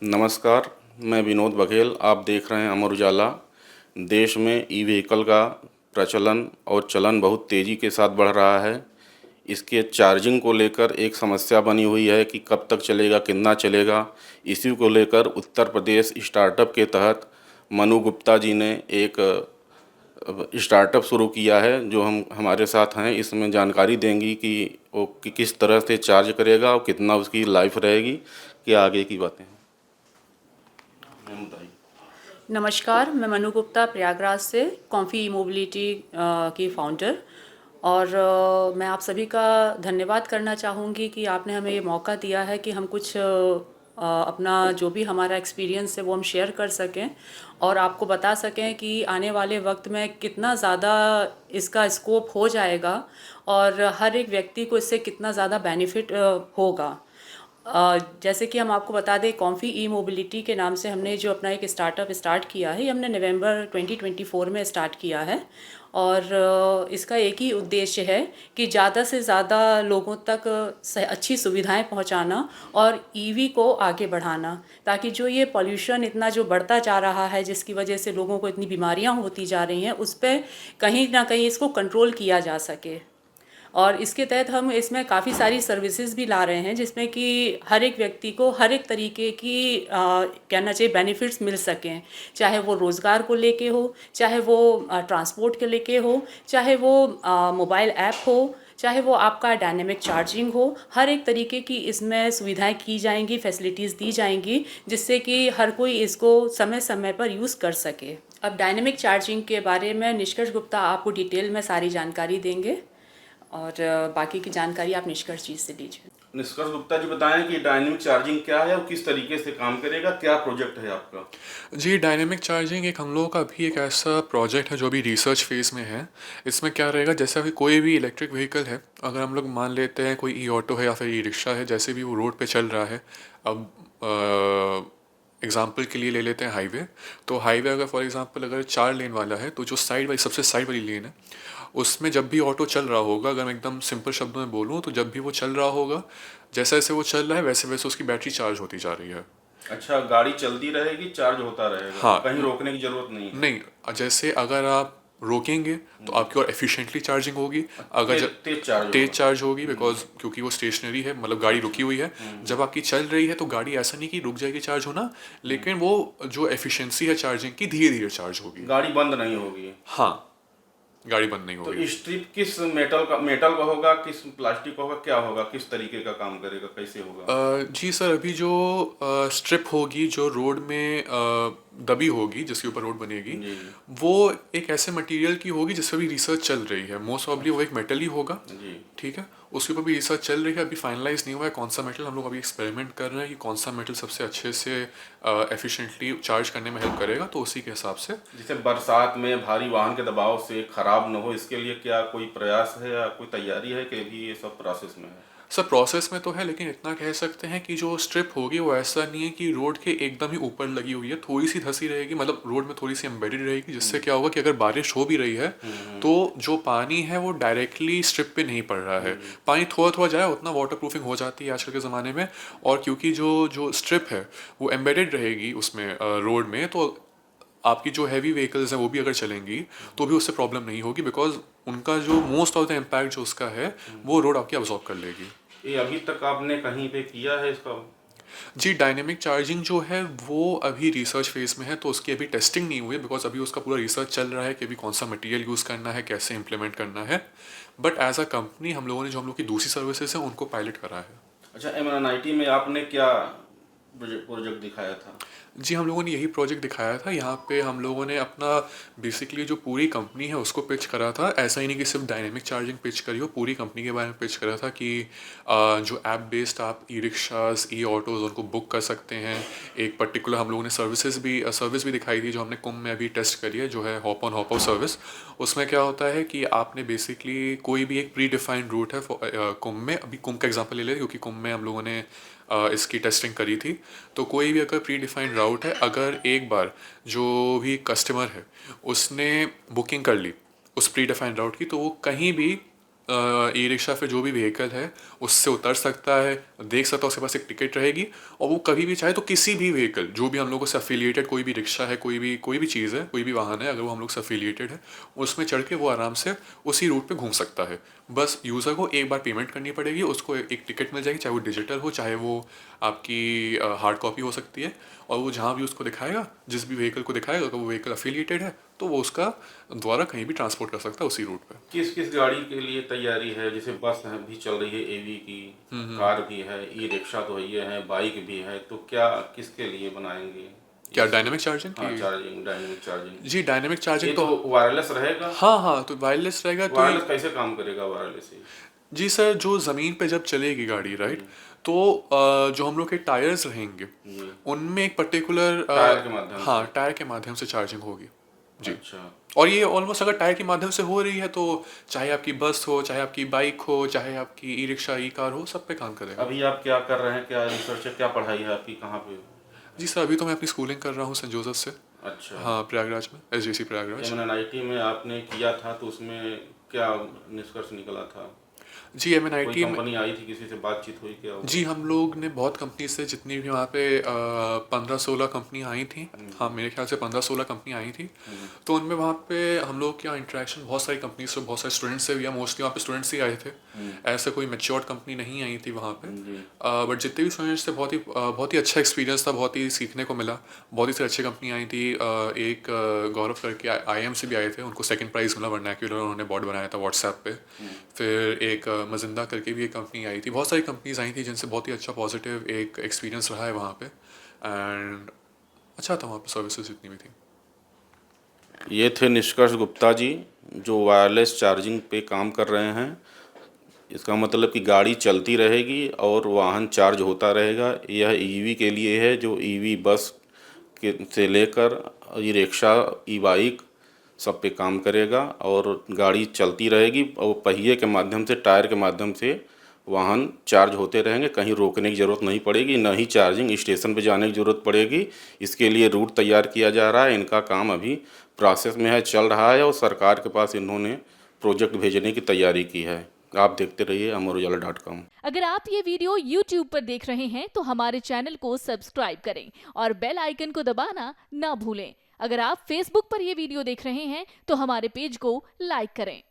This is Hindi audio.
नमस्कार, मैं विनोद बघेल। आप देख रहे हैं अमर उजाला। देश में ई व्हीकल का प्रचलन और चलन बहुत तेज़ी के साथ बढ़ रहा है। इसके चार्जिंग को लेकर एक समस्या बनी हुई है कि कब तक चलेगा, कितना चलेगा। इसी को लेकर उत्तर प्रदेश स्टार्टअप के तहत मनु गुप्ता जी ने एक स्टार्टअप शुरू किया है, जो हमारे साथ हैं। इसमें जानकारी देंगी कि वो किस तरह से चार्ज करेगा और कितना उसकी लाइफ रहेगी, क्या आगे की बातें हैं। बताइए। नमस्कार, मैं मनु गुप्ता प्रयागराज से कॉम्फी मोबिलिटी की फाउंडर। और मैं आप सभी का धन्यवाद करना चाहूँगी कि आपने हमें ये मौका दिया है कि हम कुछ अपना जो भी हमारा एक्सपीरियंस है वो हम शेयर कर सकें और आपको बता सकें कि आने वाले वक्त में कितना ज़्यादा इसका स्कोप हो जाएगा और हर एक व्यक्ति को इससे कितना ज़्यादा बेनिफिट होगा। जैसे कि हम आपको बता दें, कॉम्फी ई मोबिलिटी के नाम से हमने जो अपना एक स्टार्टअप स्टार्ट किया है, ये हमने नवंबर 2024 में स्टार्ट किया है। और इसका एक ही उद्देश्य है कि ज़्यादा से ज़्यादा लोगों तक अच्छी सुविधाएं पहुंचाना और ईवी को आगे बढ़ाना, ताकि जो ये पॉल्यूशन इतना जो बढ़ता जा रहा है, जिसकी वजह से लोगों को इतनी बीमारियां होती जा रही हैं, उस पर कहीं ना कहीं इसको कंट्रोल किया जा सके। और इसके तहत हम इसमें काफ़ी सारी सर्विसेज भी ला रहे हैं, जिसमें कि हर एक व्यक्ति को हर एक तरीके की कहना चाहिए बेनिफिट्स मिल सकें। चाहे वो रोज़गार को लेके हो, चाहे वो ट्रांसपोर्ट के लेके हो, चाहे वो मोबाइल ऐप हो, चाहे वो आपका डायनेमिक चार्जिंग हो। हर एक तरीके की इसमें सुविधाएं की जाएंगी, फैसिलिटीज़ दी जाएंगी, जिससे कि हर कोई इसको समय समय पर यूज़ कर सके। अब डायनेमिक चार्जिंग के बारे में निष्कर्ष गुप्ता आपको डिटेल में सारी जानकारी देंगे और बाकी की जानकारी आप निष्कर्ष जी से लीजिए। निष्कर्ष गुप्ता जी बताएं कि डायनेमिक चार्जिंग क्या है और किस तरीके से काम करेगा, क्या प्रोजेक्ट है आपका। जी, डायनेमिक चार्जिंग एक हम लोगों का भी एक ऐसा प्रोजेक्ट है जो अभी रिसर्च फेज़ में है। इसमें क्या रहेगा, जैसे अभी कोई भी इलेक्ट्रिक व्हीकल है, अगर हम लोग मान लेते हैं कोई ई ऑटो है या फिर ई रिक्शा है, जैसे भी वो रोड पे चल रहा है। अब एग्जांपल के लिए ले लेते हैं हाईवे। तो हाईवे अगर फॉर एग्जांपल अगर 4 लेन वाला है, तो जो साइड वाली सबसे साइड वाली लेन है, उसमें जब भी ऑटो चल रहा होगा, अगर मैं एकदम सिंपल शब्दों में बोलूँ, तो जब भी वो चल रहा होगा, जैसे जैसे वो चल रहा है वैसे वैसे उसकी बैटरी चार्ज होती जा रही है। अच्छा, गाड़ी चलती रहेगी, चार्ज होता रहेगा, हाँ। कहीं रोकने की जरूरत नहीं है। नहीं, जैसे अगर आप रोकेंगे तो आपकी और एफिशिएंटली चार्जिंग होगी। अगर तेज जब तेज चार्ज तेज होगा। चार्ज होगी, बिकॉज क्योंकि वो स्टेशनरी है, मतलब गाड़ी रुकी हुई है। जब आपकी चल रही है तो गाड़ी ऐसा नहीं कि रुक जाएगी चार्ज होना, लेकिन वो जो एफिशिएंसी है चार्जिंग की, धीरे धीरे चार्ज होगी। गाड़ी बंद नहीं होगी। हाँ, गाड़ी बंद नहीं तो होगी। स्ट्रिप किस मेटल का होगा, किस प्लास्टिक का होगा, क्या होगा, किस तरीके का काम करेगा, कैसे होगा। जी सर, अभी जो स्ट्रिप होगी जो रोड में दबी होगी, जिसके ऊपर रोड बनेगी, जी वो एक ऐसे मटेरियल की होगी जिस पर भी रिसर्च चल रही है। मोस्ट ऑब्ली वो एक मेटल ही होगा। जी। ठीक है, उसके ऊपर भी रिसर्च चल रही है, अभी फाइनलाइज नहीं हुआ है कौन सा मेटल। हम लोग अभी एक्सपेरिमेंट कर रहे हैं कि कौन सा मेटल सबसे अच्छे से एफिशिएंटली चार्ज करने में हेल्प करेगा, तो उसी के हिसाब से। जैसे बरसात में भारी वाहन के दबाव से खराब न हो, इसके लिए क्या कोई प्रयास है या कोई तैयारी है कि अभी ये सब प्रोसेस में है। सर प्रोसेस में तो है, लेकिन इतना कह सकते हैं कि जो स्ट्रिप होगी वो ऐसा नहीं है कि रोड के एकदम ही ऊपर लगी हुई है, थोड़ी सी धसी रहेगी, मतलब रोड में थोड़ी सी एम्बेडेड रहेगी, जिससे क्या होगा कि अगर बारिश हो भी रही है तो जो पानी है वो डायरेक्टली स्ट्रिप पे नहीं पड़ रहा है। पानी थोड़ा थोड़ा जाए, उतना वाटर प्रूफिंग हो जाती है आजकल के ज़माने में। और क्योंकि जो जो स्ट्रिप है वो एम्बेडेड रहेगी उसमें रोड में, तो आपकी जो हैवी व्हीकल्स हैं वो भी अगर चलेंगी तो भी उससे प्रॉब्लम नहीं होगी, बिकॉज उनका जो मोस्ट ऑफ द इम्पैक्ट जो उसका है वो रोड आपकी अब्जॉर्ब कर लेगी। ये अभी तक आपने कहीं पे किया है इसका। जी, डायनेमिक चार्जिंग जो है वो अभी रिसर्च फेज में है, तो उसकी अभी टेस्टिंग नहीं हुई है, बिकॉज अभी उसका पूरा रिसर्च चल रहा है कि अभी कौन सा मटेरियल यूज़ करना है, कैसे इम्प्लीमेंट करना है। बट एज अ कंपनी हम लोगों ने जो हम लोग की दूसरी सर्विसेज हैं उनको पायलट करा है। अच्छा, MNIT में आपने क्या प्रोजेक्ट दिखाया था। जी, हम लोगों ने यही प्रोजेक्ट दिखाया था। यहाँ पे हम लोगों ने अपना बेसिकली जो पूरी कंपनी है उसको पिच करा था। ऐसा ही नहीं कि सिर्फ डायनेमिक चार्जिंग पिच करी हो, पूरी कंपनी के बारे में पिच करा था कि जो ऐप बेस्ड आप ई रिक्शाज, ई ऑटोज़ उनको बुक कर सकते हैं। एक पर्टिकुलर हम लोगों ने सर्विस भी दिखाई थी, जो हमने कुंभ में अभी टेस्ट करी है, जो है hop on hop off service. उसमें क्या होता है कि आपने बेसिकली कोई भी एक प्री डिफाइंड रूट है कुंभ में, अभी कुंभ का एग्जाम्पल ले लें क्योंकि कुंभ में हम लोगों ने इसकी टेस्टिंग करी थी। तो कोई भी अगर प्री डिफाइंड राउट है, अगर एक बार जो भी कस्टमर है उसने बुकिंग कर ली उस प्री डिफाइंड राउट की, तो वो कहीं भी ई रिक्शा फिर जो भी व्हीकल है उससे उतर सकता है, देख सकता है, उसके पास एक टिकट रहेगी और वो कभी भी चाहे तो किसी भी व्हीकल जो भी हम लोगों से अफिलिएटेड कोई भी रिक्शा है, कोई भी चीज़ है, कोई भी वाहन है, अगर वो हम लोग से अफिलिएटेड है उसमें चढ़ के वो आराम से उसी रूट पे घूम सकता है। बस यूज़र को एक बार पेमेंट करनी पड़ेगी, उसको एक टिकट मिल जाएगी, चाहे वो डिजिटल हो चाहे वो आपकी हार्ड कॉपी हो सकती है, और वो जहाँ भी उसको दिखाएगा, जिस भी व्हीकल को दिखाएगा, अगर वो व्हीकल अफिलिएटेड है तो वो उसका द्वारा कहीं भी ट्रांसपोर्ट कर सकता है उसी रूट पे। किस किस गाड़ी के लिए तैयारी है? जैसे बस है भी चल रही है एवी की, कार भी है, ई रिक्शा तो है, ये है, बाइक भी है, तो क्या किसके लिए बनाएंगे? क्या डायनेमिक चार्जिंग हाँ, की? Charging, dynamic charging. जी, डायनेमिक ये चार्जिंग तो तो वायरलेस रहेगा? हाँ, तो वायरलेस रहेगा तो वायरलेस कैसे काम करेगा वायरलेस से? जी सर, जो ज़मीन पे जब चलेगी गाड़ी, राइट, तो जो हम लोग के टायर्स रहेंगे जी। उनमें एक पर्टिकुलर टायर के माध्यम से? हाँ, टायर के माध्यम से चार्जिंग होगी जी। अच्छा। और ये ऑलमोस्ट अगर टायर के माध्यम से हो रही है तो चाहे आपकी बस हो, चाहे आपकी बाइक हो, चाहे आपकी ई रिक्शा, ई कार हो, सब पे काम करेगा। अभी आप क्या कर रहे हैं? क्या रिसर्च है? क्या पढ़ाई है आपकी? कहाँ पे? जी सर, अभी तो मैं अपनी स्कूलिंग कर रहा हूँ सेंट जोसेफ से। अच्छा। हाँ, प्रयागराज में, एसजीसी प्रयागराज। MNIT में आपने किया था तो उसमें क्या निष्कर्ष निकला था? जी, कोई MNIT में कंपनी आई थी, किसी से बातचीत हुई क्या? जी, हम लोग ने बहुत कंपनी से, जितनी भी वहाँ पे 15-16 कंपनी आई थी, हाँ मेरे ख्याल से 15-16 कंपनी आई थी, तो उनमें वहाँ पे हम लोग क्या इंटरेक्शन बहुत सारी कंपनी से, बहुत सारे स्टूडेंट्स से, या मोस्टली वहाँ पे स्टूडेंट्स ही आए थे, ऐसे कोई मैच्योर्ड कंपनी नहीं आई थी वहाँ पे। बट जितने भी स्टूडेंट्स थे बहुत ही अच्छा एक्सपीरियंस था, बहुत ही सीखने को मिला, बहुत ही अच्छी कंपनी आई थी। एक गौरव करके IIM से भी आए थे, उनको सेकंड प्राइज़ मिला वर्नैक्युलर, उन्होंने बोर्ड बनाया था व्हाट्सएप पे। फिर एक मजिंदा करके भी एक कंपनी आई थी, बहुत सारी कंपनीज आई थी जिनसे बहुत ही अच्छा पॉजिटिव एक एक्सपीरियंस रहा है वहाँ पे, एंड अच्छा था वहाँ पे, सर्विसेज जितनी भी थी। ये थे निष्कर्ष गुप्ता जी, जो वायरलेस चार्जिंग पे काम कर रहे हैं। इसका मतलब कि गाड़ी चलती रहेगी और वाहन चार्ज होता रहेगा। यह ईवी के लिए है, जो ईवी बस के से लेकर ई रिक्शा, ई बाइक सब पे काम करेगा और गाड़ी चलती रहेगी और पहिए के माध्यम से, टायर के माध्यम से वाहन चार्ज होते रहेंगे। कहीं रोकने की ज़रूरत नहीं पड़ेगी, न ही चार्जिंग स्टेशन पे जाने की ज़रूरत पड़ेगी। इसके लिए रूट तैयार किया जा रहा है, इनका काम अभी प्रोसेस में है, चल रहा है और सरकार के पास इन्होंने प्रोजेक्ट भेजने की तैयारी की है। आप देखते रहिए अमरुजाला.com। अगर आप ये वीडियो YouTube पर देख रहे हैं तो हमारे चैनल को सब्सक्राइब करें और बेल आइकन को दबाना ना भूलें। अगर आप Facebook पर ये वीडियो देख रहे हैं तो हमारे पेज को लाइक करें।